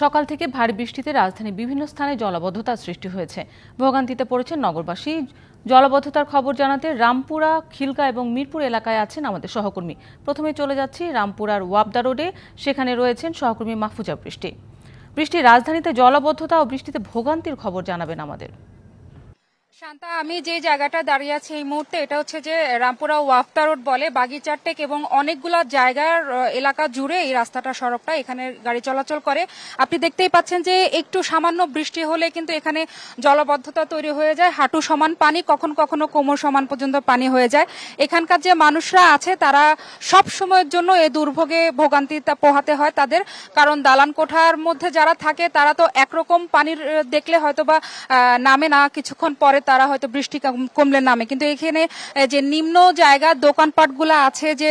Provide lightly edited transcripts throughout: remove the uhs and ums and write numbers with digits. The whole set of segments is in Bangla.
সকাল থেকে ভারী বৃষ্টিতে রাজধানীর বিভিন্ন স্থানে জলাবদ্ধতার সৃষ্টি হয়েছে। ভোগান্তিতে পড়েছেন নগরবাসী। জলাবদ্ধতার খবর জানাতে রামপুরা, খিলগা এবং মিরপুর এলাকায় আছেন আমাদের সহকর্মী। প্রথমে চলে যাচ্ছি রামপুরার ওয়াবদা রোডে, সেখানে রয়েছেন সহকর্মী মাহফুজা বৃষ্টি। বৃষ্টি, রাজধানীতে জলাবদ্ধতা ও বৃষ্টিতে ভোগান্তির খবর জানাবেন আমাদের। শান্তা, আমি যে জায়গাটা দাঁড়িয়ে আছি এই মুহূর্তে, এটা হচ্ছে যে রামপুরা ওয়াফতা রোড বলে, বাগিচার টেক এবং অনেকগুলো জায়গার এলাকা জুড়ে এই রাস্তাটা, সড়কটা, এখানে গাড়ি চলাচল করে। আপনি দেখতেই পাচ্ছেন যে একটু সামান্য বৃষ্টি হলে কিন্তু এখানে জলবদ্ধতা তৈরি হয়ে যায়। হাঁটু সমান পানি, কখনো কখনো কোমর সমান পর্যন্ত পানি হয়ে যায়। এখানকার যে মানুষরা আছে তারা সব সময়ের জন্য এই দুর্ভোগে ভোগান্তিতে পোহাতে হয় তাদের, কারণ দালান কোঠার মধ্যে যারা থাকে তারা তো একরকম পানির দেখলে হয়তো বা নামে না, কিছুক্ষণ পরে তারা হয়তো বৃষ্টি কমলে নামে, কিন্তু এখানে যে নিম্ন জায়গা দোকানপাটগুলো আছে, যে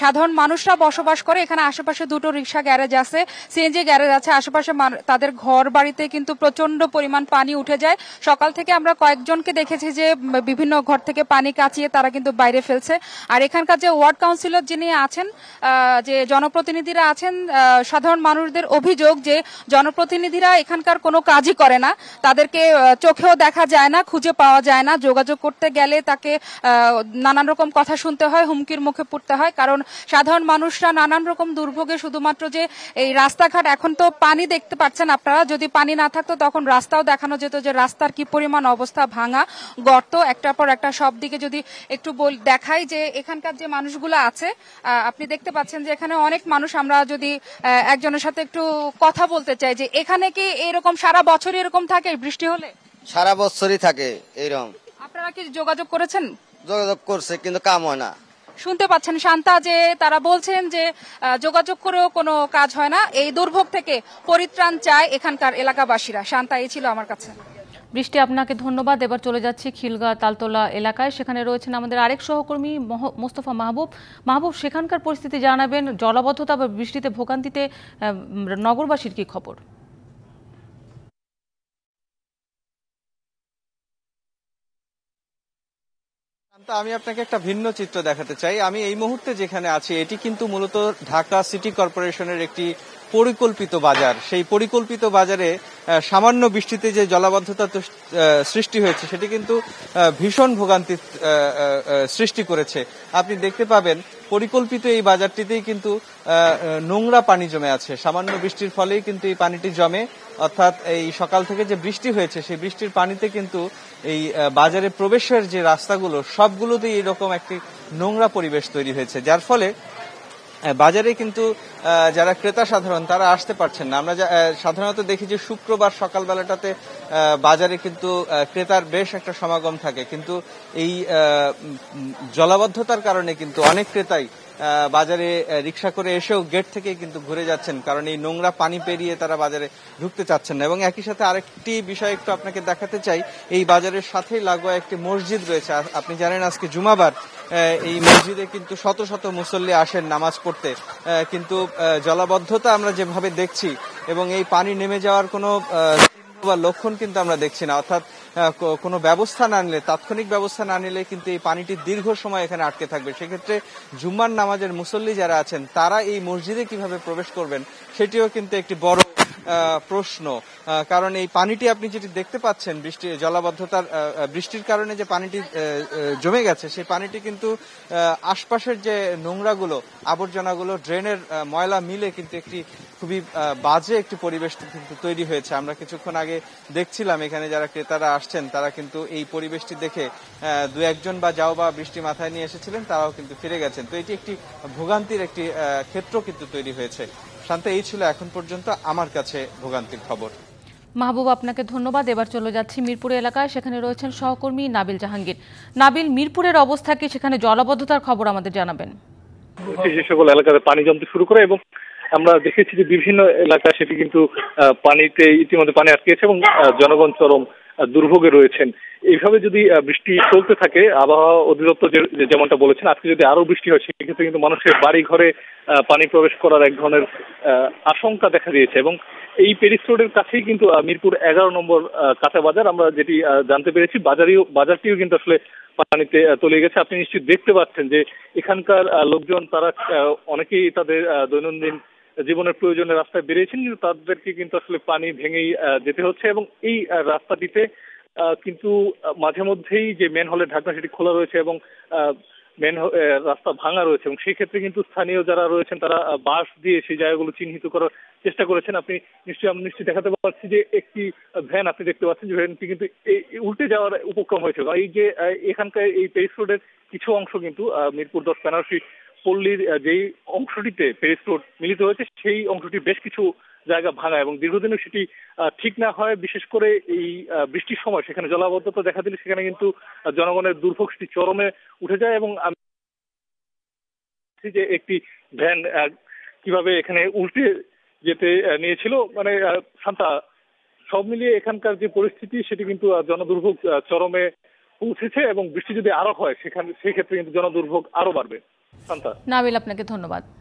সাধারণ মানুষরা বসবাস করে, এখানে আশেপাশে দুটো রিক্সা গ্যারেজ আছে, সিএনজি গ্যারেজ আছে, আশেপাশে তাদের ঘর বাড়িতে কিন্তু প্রচন্ড পরিমাণ পানি উঠে যায়। সকাল থেকে আমরা কয়েকজনকে দেখেছি যে বিভিন্ন ঘর থেকে পানি কাচিয়ে তারা কিন্তু বাইরে ফেলছে। আর এখানকার যে ওয়ার্ড কাউন্সিলর যিনি আছেন, যে জনপ্রতিনিধিরা আছেন, সাধারণ মানুষদের অভিযোগ যে জনপ্রতিনিধিরা এখানকার কোনো কাজই করে না, তাদেরকে চোখেও দেখা যায় না, খুঁজে পাওয়া যায় না, যোগাযোগ করতে গেলে তাকে নানান রকম কথা শুনতে হয়, হুমকির মুখে পড়তে হয়, কারণ সাধারণ মানুষরা নানান রকম দুর্ভোগে, শুধুমাত্র যে এই রাস্তাঘাট, এখন তো পানি দেখতে পাচ্ছেন আপনারা, যদি পানি না থাকতো তখন রাস্তাও দেখানো যেত যে রাস্তার কি পরিমাণ অবস্থা, ভাঙা গর্ত একটার পর একটা। সব দিকে যদি একটু দেখাই যে এখানকার যে মানুষগুলো আছে, আপনি দেখতে পাচ্ছেন যে এখানে অনেক মানুষ। আমরা যদি একজনের সাথে একটু কথা বলতে চাই যে এখানে কি এরকম সারা বছর এরকম থাকে বৃষ্টি হলে? সারা বছরই থাকে এরকম। আপনারা কি যোগাযোগ করেছেন? যোগাযোগ করছে কিন্তু কাম হয় না। শুনতে পাচ্ছেন শান্তা, যে তারা বলছেন যে যোগাযোগ করেও কোনো কাজ হয় না। এই দুর্ভোগ থেকে পরিত্রাণ চায় এখানকার এলাকাবাসীরা। শান্তা, এই ছিল আমার কাছে। বৃষ্টি, আপনাকে ধন্যবাদ। এবার চলে যাচ্ছি খিলগা তালতলা এলাকায়, সেখানে রয়েছেন আমাদের আরেক সহকর্মী মোস্তফা মাহবুব। মাহবুব, সেখানকার পরিস্থিতি জানাবেন। জলাবদ্ধতা বা বৃষ্টিতে ভোগান্তিতে নগরবাসীর কি খবর? আমি আপনাকে একটা ভিন্ন চিত্র দেখাতে চাই। আমি এই মুহূর্তে যেখানে আছি এটি কিন্তু মূলত ঢাকা সিটি কর্পোরেশনের একটি পরিকল্পিত বাজার। সেই পরিকল্পিত বাজারে সামান্য বৃষ্টিতে যে জলাবদ্ধতা সৃষ্টি হয়েছে সেটি কিন্তু ভীষণ ভোগান্তি সৃষ্টি করেছে। আপনি দেখতে পাবেন পরিকল্পিত এই বাজারটিতেই কিন্তু নোংরা পানি জমে আছে। সামান্য বৃষ্টির ফলেই কিন্তু এই পানিটি জমে, অর্থাৎ এই সকাল থেকে যে বৃষ্টি হয়েছে সেই বৃষ্টির পানিতে কিন্তু এই বাজারে প্রবেশের যে রাস্তাগুলো সবগুলোতেই এরকম একটি নোংরা পরিবেশ তৈরি হয়েছে, যার ফলে বাজারে কিন্তু যারা ক্রেতা সাধারণ তারা আসতে পারছেন না। আমরা সাধারণত দেখি যে শুক্রবার সকালবেলাটাতে বাজারে কিন্তু ক্রেতার বেশ একটা সমাগম থাকে, কিন্তু এই জলাবদ্ধতার কারণে কিন্তু অনেক ক্রেতাই বাজারে রিক্সা করে এসেও গেট থেকে কিন্তু ঘুরে যাচ্ছেন, কারণ এই নোংরা পানি পেরিয়ে তারা বাজারে ঢুকতে চাচ্ছেন না। এবং একই সাথে আরেকটি বিষয় একটু আপনাকে দেখাতে চাই, এই বাজারের সাথেই লাগোয়া একটি মসজিদ রয়েছে। আপনি জানেন আজকে জুমাবার, এই মসজিদে কিন্তু শত শত মুসল্লি আসেন নামাজ পড়তে, কিন্তু জলাবদ্ধতা আমরা যেভাবে দেখছি এবং এই পানি নেমে যাওয়ার কোনো লক্ষণ কিন্তু আমরা দেখছি না, অর্থাৎ কোনো ব্যবস্থা না নিলে, তাৎক্ষণিক ব্যবস্থা না নিলে কিন্তু এই পানিটি দীর্ঘ সময় এখানে আটকে থাকবে। সেক্ষেত্রে জুম্মার নামাজের মুসল্লি যারা আছেন তারা এই মসজিদে কিভাবে প্রবেশ করবেন সেটিও কিন্তু একটি বড় প্রশ্ন, কারণ এই পানিটি আপনি যেটি দেখতে পাচ্ছেন বৃষ্টির কারণে যে পানিটি জমে গেছে সেই পানিটি কিন্তু আশপাশের যে নোংরাগুলো, আবর্জনাগুলো, ড্রেনের ময়লা মিলে কিন্তু একটি খুবই বাজে একটি পরিবেশ কিন্তু তৈরি হয়েছে। আমরা কিছুক্ষণ আগে দেখছিলাম এখানে যারা ক্রেতারা আসছেন তারা কিন্তু এই পরিবেশটি দেখে দু একজন বা বৃষ্টি মাথায় নিয়ে এসেছিলেন, তারাও কিন্তু ফিরে গেছেন। তো এটি একটি ভোগান্তির একটি ক্ষেত্র কিন্তু তৈরি হয়েছে। শান্তা, এই ছিল এখন পর্যন্ত আমার কাছে ভোগান্তির খবর। মাহবুব, আপনাকে ধন্যবাদ। এবার চলে যাচ্ছি মিরপুর এলাকায়, সেখানে রয়েছেন সহকর্মী নাবিল জাহাঙ্গীর। নাবিল, মিরপুরের অবস্থা কি? সেখানে জলাবদ্ধতার খবর আমাদের জানাবেন। যে সকল এলাকাতে পানি জমতে শুরু করে এবং আমরা দেখেছি যে বিভিন্ন এলাকায় সেটি কিন্তু পানিতে ইতিমধ্যে পানি আটকেছে এবং জনগণ চরম দুর্ভোগে রয়েছেন। এইভাবে যদি বৃষ্টি চলতে থাকে, আবহাওয়া অধিদপ্তর যেমনটা বলেছেন, আজকে যদি আরো বৃষ্টি হয় সেক্ষেত্রে কিন্তু মানুষের বাড়ি ঘরে পানি প্রবেশ করার এক ধরনের আশঙ্কা দেখা দিয়েছে। এবং এই প্যারিস রোডের কাছেই কিন্তু মিরপুর 11 নম্বর কাঁচা বাজার, আমরা যেটি জানতে পেরেছি, বাজারটিও কিন্তু আসলে পানিতে তলিয়ে গেছে। আপনি নিশ্চয়ই দেখতে পাচ্ছেন যে এখানকার লোকজন তারা অনেকেই তাদের দৈনন্দিন জীবনের প্রয়োজনে রাস্তায় বেরিয়েছেন, কিন্তু তাদেরকে কিন্তু আসলে পানি ভেঙেই যেতে হচ্ছে। এবং এই রাস্তাটিতে কিন্তু মাঝে মধ্যেই যে মেন হলের ঢাকনা সেটি খোলা রয়েছে এবং রাস্তা ভাঙা রয়েছে, এবং সেই ক্ষেত্রে কিন্তু স্থানীয় যারা রয়েছেন তারা বাঁশ দিয়ে সেই জায়গাগুলো চিহ্নিত করার চেষ্টা করেছেন। আপনি নিশ্চয়ই দেখাতে পারছি যে একটি ভ্যান আপনি দেখতে পাচ্ছেন, যে ভ্যানটি কিন্তু উল্টে যাওয়ার উপক্রম হয়েছিল। এই যে এখানকার এই পেরিস রোডের কিছু অংশ কিন্তু মিরপুর 10 বেনারসি পল্লীর যেই অংশটিতে পেরিস রোড মিলিত হয়েছে সেই অংশটি বেশ কিছু জায়গা ভাঙা, এবং দীর্ঘদিনে সেটি ঠিক না হয়। বিশেষ করে এই বৃষ্টির সময় সেখানে জলাবদ্ধতা দেখা দিলে সেখানে কিন্তু জনগণের দুর্ভোগ সেটি চরমে উঠে যায়। এবং আমি যে একটি ভ্যান কিভাবে এখানে উল্টে যেতে নিয়েছিল, মানে শান্তা, সব মিলিয়ে এখানকার যে পরিস্থিতি সেটি কিন্তু জনদুর্ভোগ চরমে পৌঁছেছে, এবং বৃষ্টি যদি আরো হয় সেই ক্ষেত্রে কিন্তু জনদুর্ভোগ আরো বাড়বে। শান্তা। নাবিল, আপনাকে ধন্যবাদ।